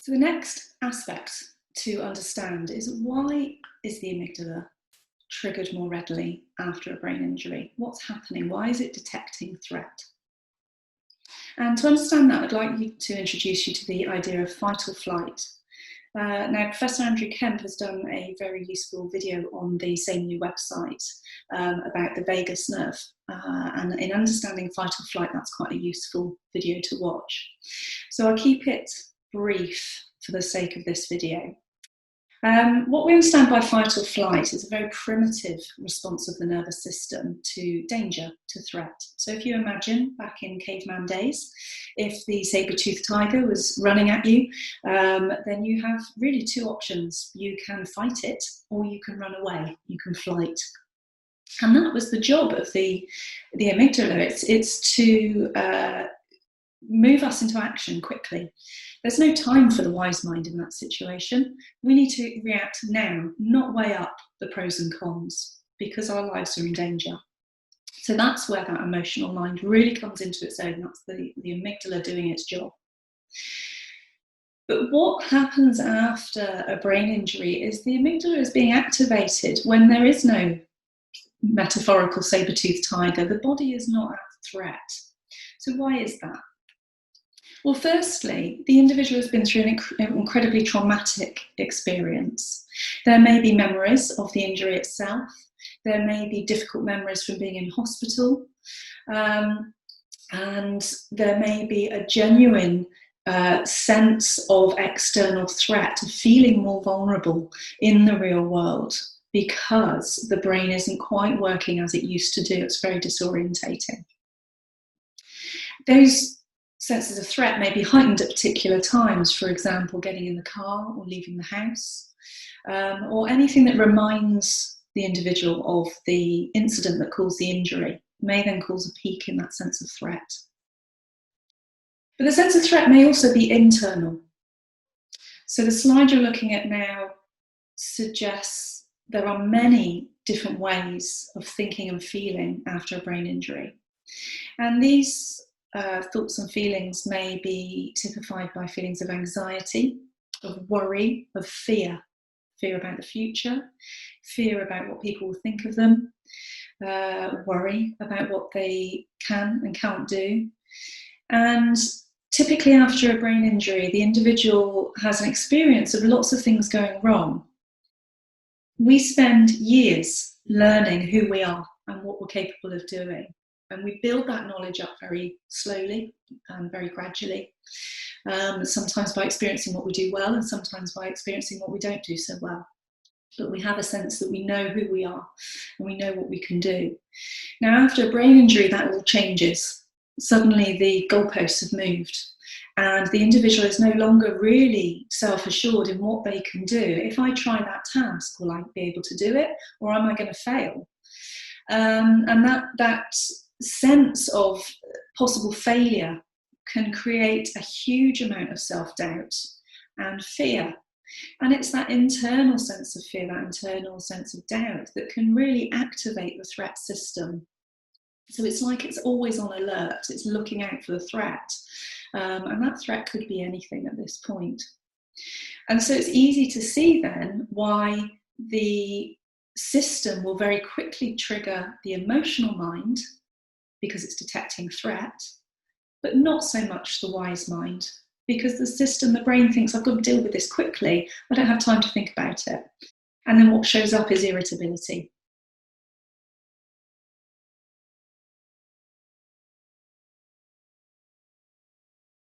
So the next aspect to understand is, why is the amygdala triggered more readily after a brain injury? What's happening? Why is it detecting threat? And to understand that, I'd like to introduce you to the idea of fight or flight. Now, Professor Andrew Kemp has done a very useful video on the Same New website about the vagus nerve. And in understanding fight or flight, that's quite a useful video to watch. So I'll keep it brief for the sake of this video. What we understand by fight or flight is a very primitive response of the nervous system to danger, to threat. So if you imagine back in caveman days, if the saber-toothed tiger was running at you, then you have really two options. You can fight it, or you can run away, you can flight. And that was the job of the amygdala. It's to move us into action quickly. There's no time for the wise mind in that situation. We need to react now, not weigh up the pros and cons, because our lives are in danger. So that's where that emotional mind really comes into its own. That's the amygdala doing its job. But what happens after a brain injury is the amygdala is being activated when there is no metaphorical saber-toothed tiger. The body is not at threat. So why is that? Well, firstly, the individual has been through an incredibly traumatic experience. There may be memories of the injury itself. There may be difficult memories from being in hospital. And there may be a genuine sense of external threat, of feeling more vulnerable in the real world because the brain isn't quite working as it used to do. It's very disorientating. Those senses of threat may be heightened at particular times, for example, getting in the car or leaving the house, or anything that reminds the individual of the incident that caused the injury may then cause a peak in that sense of threat. But the sense of threat may also be internal. So the slide you're looking at now suggests there are many different ways of thinking and feeling after a brain injury. And these thoughts and feelings may be typified by feelings of anxiety, of worry, of fear about the future, fear about what people will think of them, worry about what they can and can't do. And typically after a brain injury, the individual has an experience of lots of things going wrong. We spend years learning who we are and what we're capable of doing. And we build that knowledge up very slowly and very gradually, sometimes by experiencing what we do well and sometimes by experiencing what we don't do so well. But we have a sense that we know who we are and we know what we can do. Now, after a brain injury, that all changes. Suddenly the goalposts have moved and the individual is no longer really self-assured in what they can do. If I try that task, will I be able to do it, or am I going to fail? And that sense of possible failure can create a huge amount of self-doubt and fear. And it's that internal sense of fear, that internal sense of doubt that can really activate the threat system. So it's like it's always on alert, it's looking out for the threat. And that threat could be anything at this point. And so it's easy to see then why the system will very quickly trigger the emotional mind because it's detecting threat, but not so much the wise mind, because the system, the brain thinks, I've got to deal with this quickly, I don't have time to think about it. And then what shows up is irritability.